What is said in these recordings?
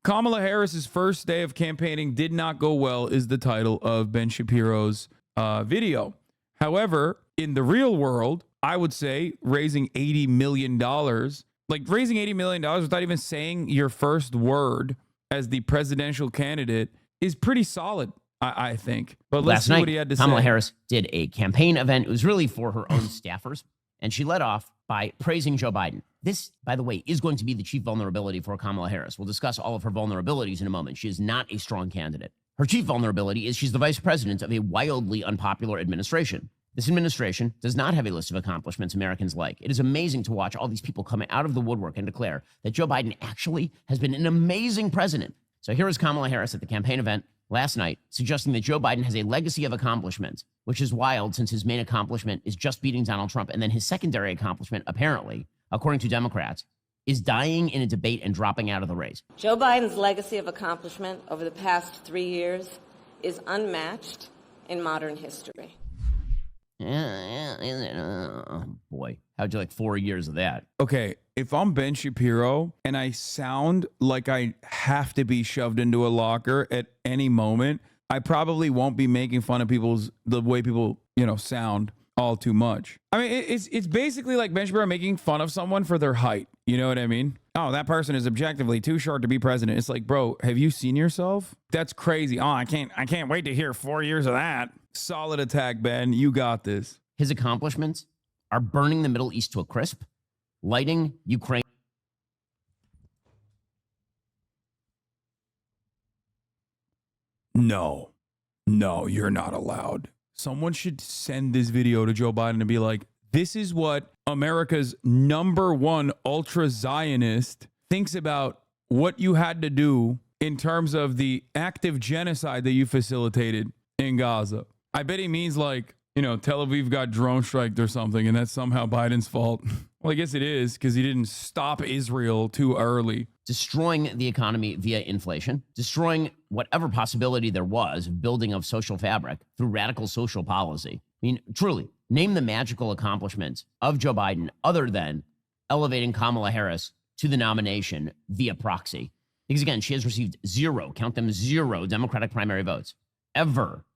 Kamala Harris's first day of campaigning did not go well is the title of Ben Shapiro's video. However, in the real world, I would say raising $80 million, like raising $80 million without even saying your first word as the presidential candidate is pretty solid, I think. But let's see what he had to say. Kamala Harris did a campaign event. It was really for her own staffers. And she led off by praising Joe Biden. This, by the way, is going to be the chief vulnerability for Kamala Harris. We'll discuss all of her vulnerabilities in a moment. She is not a strong candidate. Her chief vulnerability is she's the vice president of a wildly unpopular administration. This administration does not have a list of accomplishments Americans like. It is amazing to watch all these people come out of the woodwork and declare that Joe Biden actually has been an amazing president. So here is Kamala Harris at the campaign event last night, suggesting that Joe Biden has a legacy of accomplishments, which is wild since his main accomplishment is just beating Donald Trump. And then his secondary accomplishment, apparently, according to Democrats, is dying in a debate and dropping out of the race. Joe Biden's legacy of accomplishment over the past 3 years is unmatched in modern history. Oh, boy, how'd you like 4 years of that? Okay, if I'm Ben Shapiro and I sound like I have to be shoved into a locker at any moment, I probably won't be making fun of the way people, sound all too much. I mean, it's basically like Ben Shapiro making fun of someone for their height. You know what I mean? Oh, that person is objectively too short to be president. It's like, bro, have you seen yourself? That's crazy. Oh, I can't wait to hear 4 years of that. Solid attack, Ben. You got this. His accomplishments are burning the Middle East to a crisp, lighting Ukraine. No, you're not allowed. Someone should send this video to Joe Biden and be like, this is what America's #1 ultra Zionist thinks about what you had to do in terms of the active genocide that you facilitated in Gaza. I bet he means like, Tel Aviv got drone striked or something, and that's somehow Biden's fault. Well, I guess it is because he didn't stop Israel too early. Destroying the economy via inflation, destroying whatever possibility there was of building of social fabric through radical social policy. I mean, truly, name the magical accomplishments of Joe Biden other than elevating Kamala Harris to the nomination via proxy. Because again, she has received zero Democratic primary votes ever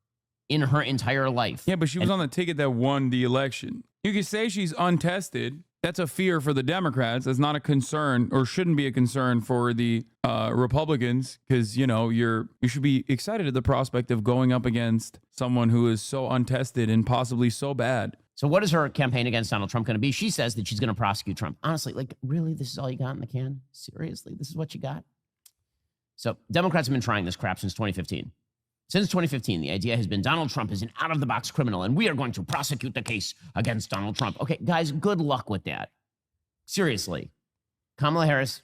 in her entire life. Yeah, but she was on the ticket that won the election. You could say she's untested. That's a fear for the Democrats. That's not a concern, or shouldn't be a concern for the Republicans, because, you should be excited at the prospect of going up against someone who is so untested and possibly so bad. So what is her campaign against Donald Trump going to be? She says that she's going to prosecute Trump. Honestly, really, this is all you got in the can? Seriously, this is what you got? So Democrats have been trying this crap since 2015. Since 2015, the idea has been Donald Trump is an out-of-the-box criminal, and we are going to prosecute the case against Donald Trump. Okay, guys, good luck with that. Seriously. Kamala Harris,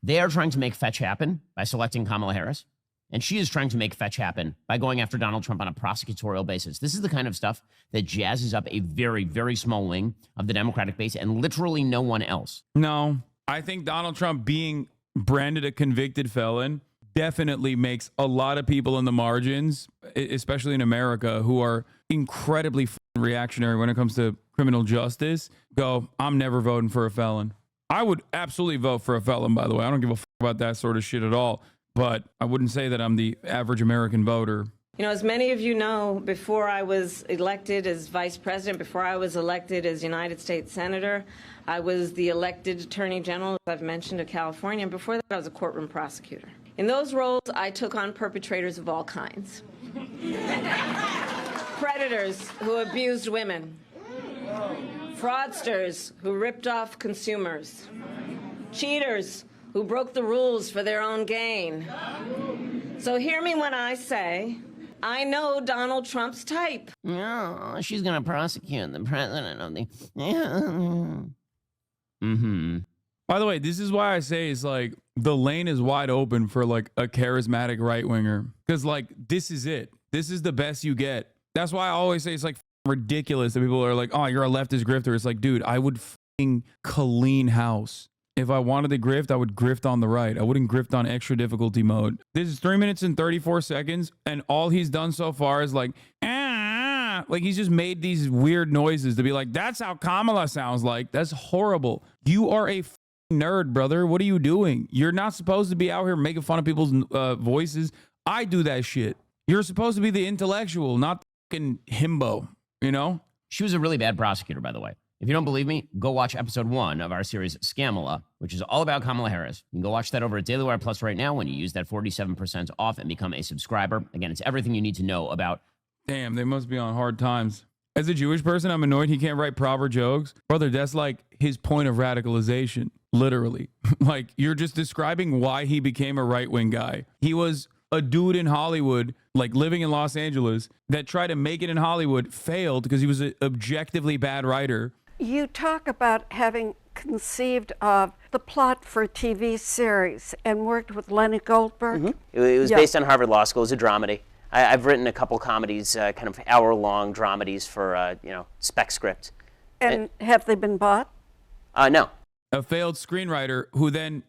they are trying to make fetch happen by selecting Kamala Harris, and she is trying to make fetch happen by going after Donald Trump on a prosecutorial basis. This is the kind of stuff that jazzes up a very, very small wing of the Democratic base and literally no one else. No, I think Donald Trump being branded a convicted felon definitely makes a lot of people in the margins, especially in America, who are incredibly reactionary when it comes to criminal justice, go, I'm never voting for a felon. I would absolutely vote for a felon, by the way. I don't give a about that sort of shit at all. But I wouldn't say that I'm the average American voter. As many of you know, before I was elected as vice president, before I was elected as United States Senator, I was the elected Attorney General, as I've mentioned, of California. And before that, I was a courtroom prosecutor. In those roles, I took on perpetrators of all kinds. Predators who abused women. Fraudsters who ripped off consumers. Cheaters who broke the rules for their own gain. So hear me when I say, I know Donald Trump's type. No, she's going to prosecute the president of the... By the way, this is why I say it's like the lane is wide open for like a charismatic right winger. Because like, this is it. This is the best you get. That's why I always say it's like ridiculous that people are like, oh, you're a leftist grifter. It's like, dude, I would clean house. If I wanted to grift, I would grift on the right. I wouldn't grift on extra difficulty mode. This is 3 minutes and 34 seconds. And all he's done so far is like, like he's just made these weird noises to be like, that's how Kamala sounds like. That's horrible. You are a nerd, brother. What are you doing? You're not supposed to be out here making fun of people's voices. I do that shit. You're supposed to be the intellectual, not the fucking himbo, you know? She was a really bad prosecutor, by the way. If you don't believe me, go watch episode 1 of our series Scamala, which is all about Kamala Harris. You can go watch that over at Daily Wire Plus right now when you use that 47% off and become a subscriber. Again, it's everything you need to know about. Damn, they must be on hard times. As a Jewish person, I'm annoyed he can't write proper jokes. Brother, that's like his point of radicalization, literally. Like, you're just describing why he became a right-wing guy. He was a dude in Hollywood, like living in Los Angeles, that tried to make it in Hollywood, failed because he was an objectively bad writer. You talk about having conceived of the plot for a TV series and worked with Lenny Goldberg. Mm-hmm. It was based on Harvard Law School. It was a dramedy. I've written a couple comedies, kind of hour-long dramedies for, spec script. And have they been bought? No. A failed screenwriter who then,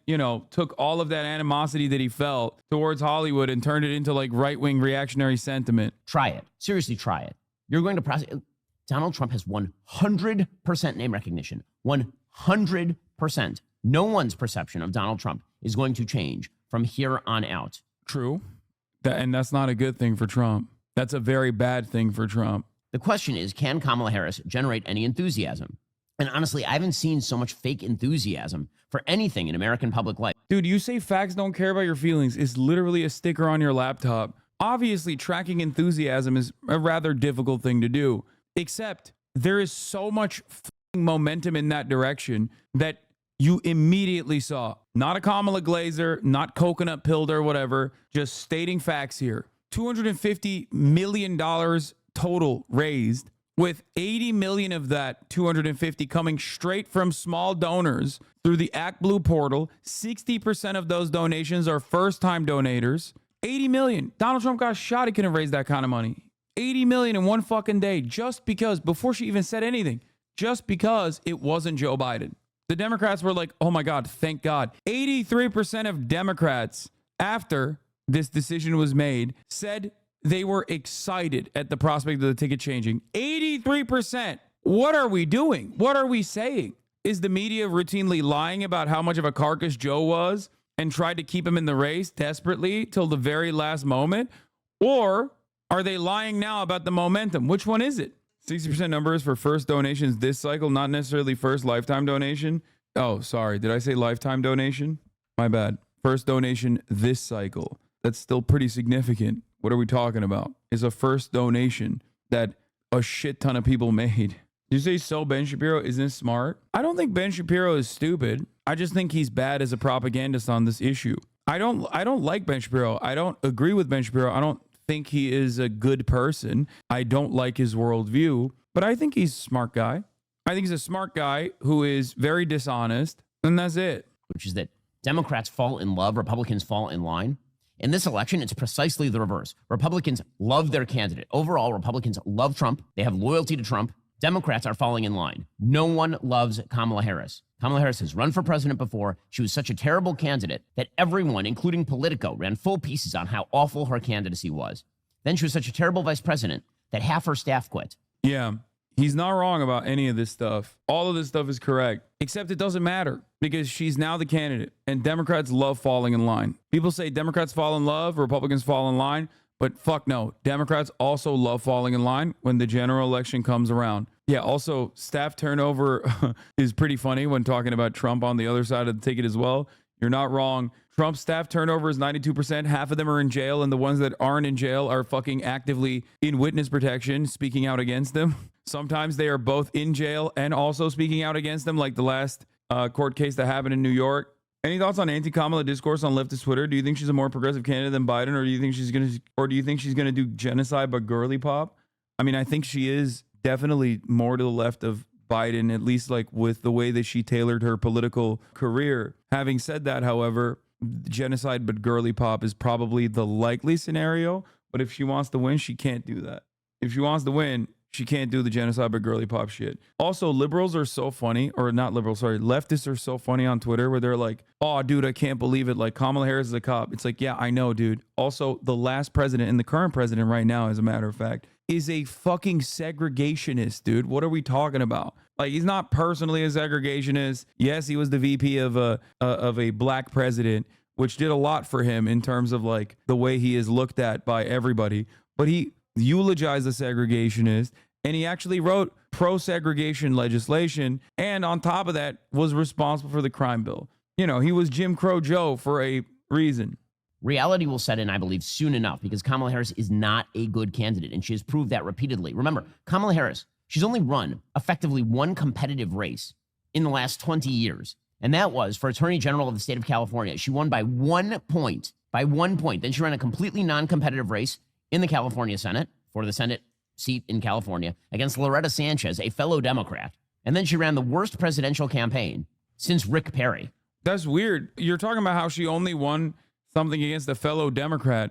took all of that animosity that he felt towards Hollywood and turned it into like right-wing reactionary sentiment. Try it. Seriously, try it. You're going to prosecute. Donald Trump has 100% name recognition. 100%. No one's perception of Donald Trump is going to change from here on out. True. And that's not a good thing for Trump. That's a very bad thing for Trump. The question is, can Kamala Harris generate any enthusiasm? And honestly, I haven't seen so much fake enthusiasm for anything in American public life. Dude, you say facts don't care about your feelings is literally a sticker on your laptop. Obviously, tracking enthusiasm is a rather difficult thing to do. Except there is so much momentum in that direction that you immediately saw. Not a Kamala Glazer, not coconut pilled or whatever, just stating facts here. $250 million total raised, with 80 million of that 250 coming straight from small donors through the Act Blue portal. 60% of those donations are first-time donators. 80 million. Donald Trump got shot. He couldn't raise that kind of money. 80 million in one fucking day, just because, before she even said anything, just because it wasn't Joe Biden. The Democrats were like, oh my God, thank God. 83% of Democrats, after this decision was made, said they were excited at the prospect of the ticket changing. 83%. What are we doing? What are we saying? Is the media routinely lying about how much of a carcass Joe was and tried to keep him in the race desperately till the very last moment? Or are they lying now about the momentum? Which one is it? 60% numbers for first donations this cycle, not necessarily first lifetime donation. Oh, sorry. Did I say lifetime donation? My bad. First donation this cycle. That's still pretty significant. What are we talking about? Is a first donation that a shit ton of people made. Did you say so Ben Shapiro isn't smart? I don't think Ben Shapiro is stupid. I just think he's bad as a propagandist on this issue. I don't like Ben Shapiro. I don't agree with Ben Shapiro. I don't think he is a good person. I don't like his worldview, but I think he's a smart guy. I think he's a smart guy who is very dishonest, and that's it. Which is that Democrats fall in love, Republicans fall in line. In this election, it's precisely the reverse. Republicans love their candidate. Overall, Republicans love Trump. They have loyalty to Trump. Democrats are falling in line. No one loves Kamala Harris. Kamala Harris has run for president before. She was such a terrible candidate that everyone, including Politico, ran full pieces on how awful her candidacy was. Then she was such a terrible vice president that half her staff quit. Yeah, he's not wrong about any of this stuff. All of this stuff is correct, except it doesn't matter because she's now the candidate and Democrats love falling in line. People say Democrats fall in love, Republicans fall in line, but fuck no. Democrats also love falling in line when the general election comes around. Yeah, also staff turnover is pretty funny when talking about Trump on the other side of the ticket as well. You're not wrong. Trump's staff turnover is 92%. Half of them are in jail, and the ones that aren't in jail are fucking actively in witness protection, speaking out against them. Sometimes they are both in jail and also speaking out against them, like the last court case that happened in New York. Any thoughts on anti-Kamala discourse on leftist Twitter? Do you think she's a more progressive candidate than Biden, or do you think she's gonna do genocide but girly pop? I mean, I think she is definitely more to the left of Biden, at least like with the way that she tailored her political career. Having said that, however, genocide but girly pop is probably the likely scenario. But if she wants to win, she can't do that. If she wants to win, she can't do the genocide but girly pop shit. Also, liberals are so funny, or not liberals, sorry, leftists are so funny on Twitter where they're like, oh, dude, I can't believe it. Like, Kamala Harris is a cop. It's like, yeah, I know, dude. Also, the last president and the current president right now, as a matter of fact, is a fucking segregationist, dude. What are we talking about? Like, he's not personally a segregationist. Yes, he was the VP of a black president, which did a lot for him in terms of like the way he is looked at by everybody. But he eulogized the segregationist, and he actually wrote pro-segregation legislation, and on top of that was responsible for the crime bill. You know, he was Jim Crow Joe for a reason. Reality will set in, I believe, soon enough, because Kamala Harris is not a good candidate, and she has proved that repeatedly. Remember, Kamala Harris, she's only run effectively one competitive race in the last 20 years, and that was for Attorney General of the state of California. She won by 1 point, by 1 point. Then she ran a completely non-competitive race in the California Senate for the Senate seat in California against Loretta Sanchez, a fellow Democrat. And then she ran the worst presidential campaign since Rick Perry. That's weird. You're talking about how she only won something against a fellow Democrat,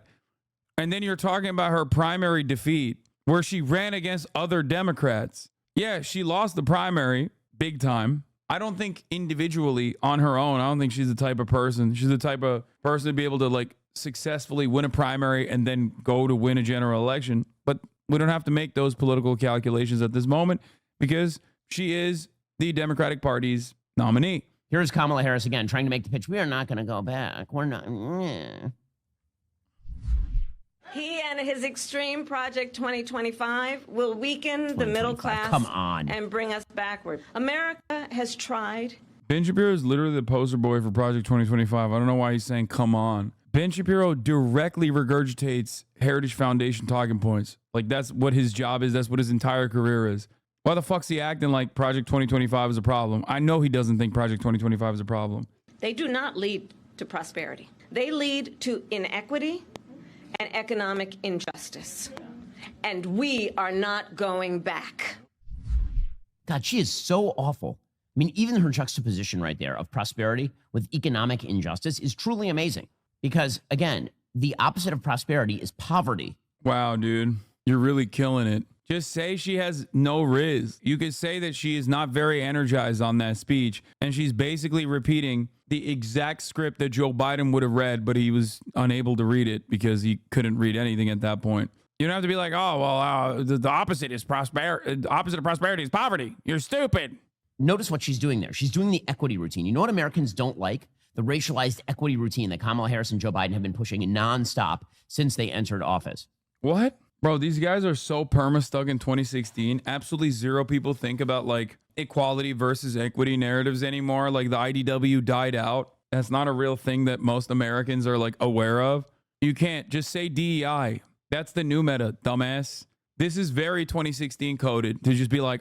and then you're talking about her primary defeat where she ran against other Democrats. Yeah, she lost the primary big time. I don't think individually on her own, I don't think she's the type of person. She's the type of person to be able to like successfully win a primary and then go to win a general election. But we don't have to make those political calculations at this moment because she is the Democratic Party's nominee. Here's Kamala Harris again, trying to make the pitch. We are not going to go back. We're not. He and his extreme Project 2025 will weaken the middle class Come on. and bring us backward. America has tried. Ben Shapiro is literally the poster boy for Project 2025. I don't know why he's saying come on. Ben Shapiro directly regurgitates Heritage Foundation talking points. Like, that's what his job is. That's what his entire career is. Why the fuck's he acting like Project 2025 is a problem? I know he doesn't think Project 2025 is a problem. They do not lead to prosperity. They lead to inequity and economic injustice. And we are not going back. God, she is so awful. I mean, even her juxtaposition right there of prosperity with economic injustice is truly amazing. Because, again, the opposite of prosperity is poverty. Wow, dude. You're really killing it. Just say she has no riz. You could say that she is not very energized on that speech, and she's basically repeating the exact script that Joe Biden would have read, but he was unable to read it because he couldn't read anything at that point. You don't have to be like, oh, well, the opposite is prosperity. Opposite of prosperity is poverty. You're stupid. Notice what she's doing there. She's doing the equity routine. You know what Americans don't like? The racialized equity routine that Kamala Harris and Joe Biden have been pushing nonstop since they entered office. What? Bro, these guys are so perma-stuck in 2016. Absolutely zero people think about like equality versus equity narratives anymore. Like the IDW died out. That's not a real thing that most Americans are like aware of. You can't just say DEI. That's the new meta, dumbass. This is very 2016 coded to just be like,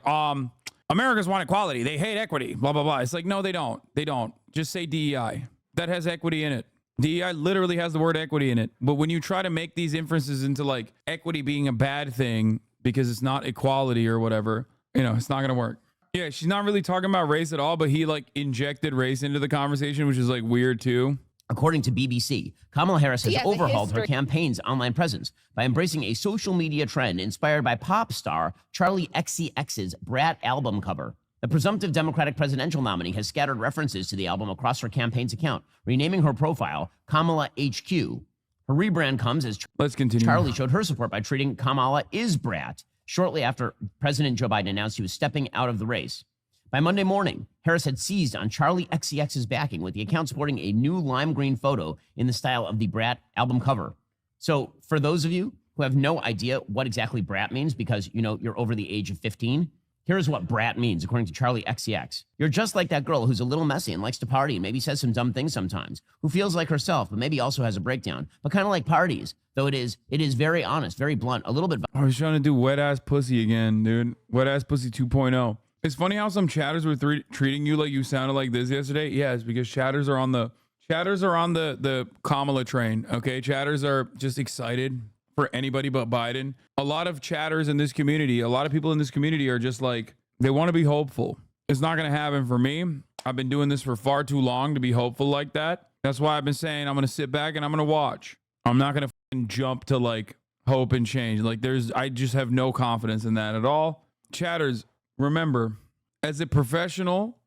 Americans want equality. They hate equity, blah, blah, blah. It's like, no, they don't. They don't. Just say DEI. That has equity in it. DEI literally has the word equity in it. But when you try to make these inferences into like equity being a bad thing because it's not equality or whatever, you know, it's not going to work. Yeah, she's not really talking about race at all, but he like injected race into the conversation, which is like weird too. According to BBC, Kamala Harris has overhauled her campaign's online presence by embracing a social media trend inspired by pop star Charlie XCX's Brat album cover. The presumptive Democratic presidential nominee has scattered references to the album across her campaign's account, renaming her profile Kamala HQ. Her rebrand comes as Let's continue. Charlie showed her support by treating Kamala is Brat shortly after President Joe Biden announced he was stepping out of the race. By Monday morning, Harris had seized on Charlie XCX's backing, with the account sporting a new lime green photo in the style of the Brat album cover. So for those of you who have no idea what exactly Brat means because, you know, you're over the age of 15, here's what Brat means, according to Charlie XCX. You're just like that girl who's a little messy and likes to party and maybe says some dumb things sometimes, who feels like herself, but maybe also has a breakdown, but kind of like parties, though it is very honest, very blunt, a little bit. I was trying to do wet ass pussy again, dude. Wet ass pussy 2.0. It's funny how some chatters were treating you like you sounded like this yesterday. Yeah, it's because chatters are on the Kamala train. Okay, chatters are just excited for anybody but Biden. A lot of chatters in this community, a lot of people in this community are just like, they want to be hopeful. It's not going to happen for me. I've been doing this for far too long to be hopeful like that. That's why I've been saying I'm going to sit back and I'm going to watch. I'm not going to jump to like hope and change. Like I just have no confidence in that at all. Chatters, remember, as a professional,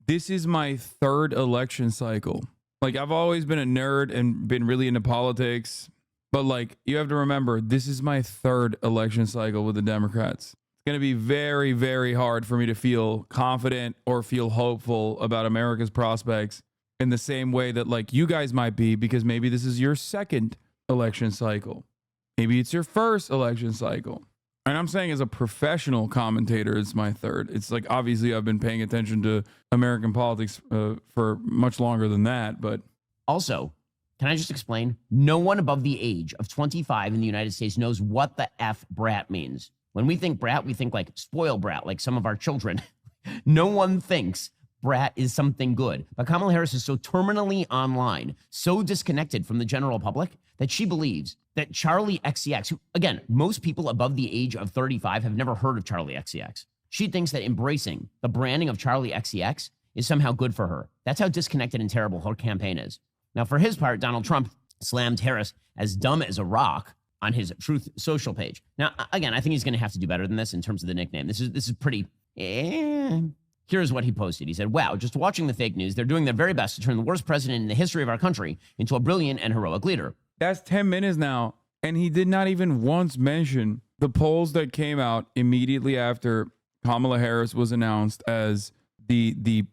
this is my third election cycle. Like, I've always been a nerd and been really into politics. But like, you have to remember, this is my third election cycle with the Democrats. It's going to be very, very hard for me to feel confident or feel hopeful about America's prospects in the same way that like you guys might be, because maybe this is your second election cycle. Maybe it's your first election cycle. And I'm saying as a professional commentator, it's my third. It's like, obviously I've been paying attention to American politics for much longer than that. But Also, can I just explain? No one above the age of 25 in the United States knows what the F brat means. When we think brat, we think like spoiled brat, like some of our children. No one thinks brat is something good. But Kamala Harris is so terminally online, so disconnected from the general public, that she believes that Charlie XCX, who, again, most people above the age of 35 have never heard of Charlie XCX. She thinks that embracing the branding of Charlie XCX is somehow good for her. That's how disconnected and terrible her campaign is. Now, for his part, Donald Trump slammed Harris as dumb as a rock on his Truth Social page. Now, again, I think he's going to have to do better than this in terms of the nickname. This is pretty. Here's what he posted. He said, "Wow, just watching the fake news, they're doing their very best to turn the worst president in the history of our country into a brilliant and heroic leader." that's 10 minutes now. And he did not even once mention the polls that came out immediately after Kamala Harris was announced as the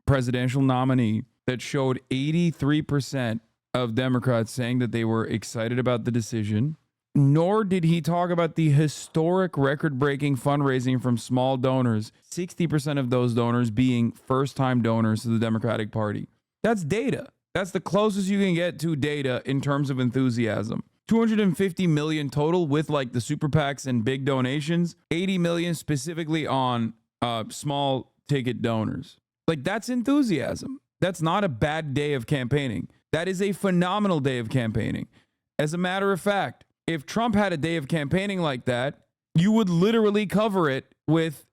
presidential nominee that showed 83% of Democrats saying that they were excited about the decision. Nor did he talk about the historic record-breaking fundraising from small donors, 60% of those donors being first-time donors to the Democratic Party. That's data. That's the closest you can get to data in terms of enthusiasm. 250 million total with like the super PACs and big donations, 80 million specifically on small ticket donors. Like, that's enthusiasm. That's not a bad day of campaigning. That is a phenomenal day of campaigning. As a matter of fact, if Trump had a day of campaigning like that, you would literally cover it with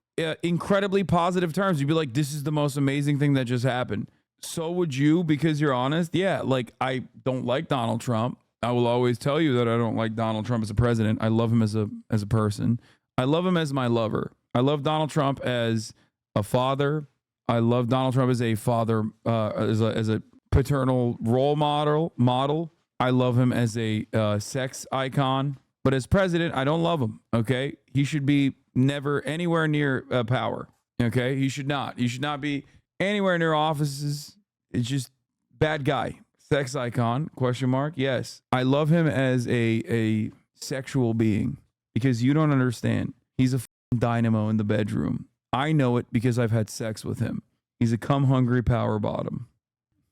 incredibly positive terms. You'd be like, this is the most amazing thing that just happened. So would you, because you're honest. Yeah, like, I don't like Donald Trump. I will always tell you that I don't like Donald Trump as a president. I love him as a person. I love him as my lover. I love Donald Trump as a father. I love Donald Trump as a father, as a paternal role model. I love him as a sex icon. But as president, I don't love him. Okay, he should be never anywhere near power. Okay, he should not. He should not be anywhere near offices. It's just bad guy. Sex icon, question mark. Yes. I love him as a sexual being, because you don't understand. He's a dynamo in the bedroom. I know it because I've had sex with him. He's a cum hungry power bottom.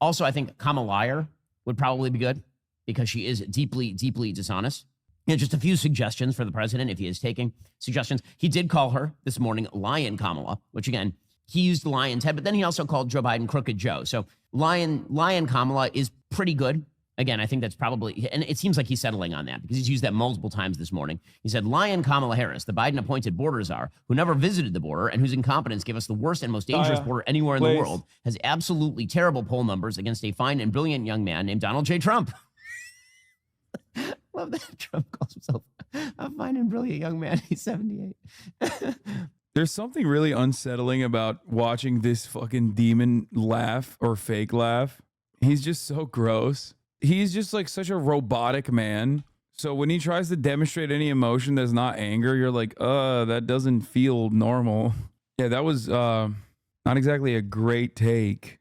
Also, I think Kamala would probably be good because she is deeply, deeply dishonest. Just a few suggestions for the president if he is taking suggestions. He did call her this morning Lion Kamala, which again, he used the lion's head, but then he also called Joe Biden Crooked Joe. So Lion Kamala is pretty good. Again, I think that's probably, and it seems like he's settling on that because he's used that multiple times this morning. He said, Lion Kamala Harris, the Biden-appointed border czar, who never visited the border and whose incompetence gave us the worst and most dangerous border anywhere in the world, has absolutely terrible poll numbers against a fine and brilliant young man named Donald J. Trump. Love that Trump calls himself a fine and brilliant young man. He's 78. There's something really unsettling about watching this fucking demon laugh or fake laugh. He's just so gross. He's just like such a robotic man. So when he tries to demonstrate any emotion that's not anger, you're like, that doesn't feel normal. Yeah, that was not exactly a great take.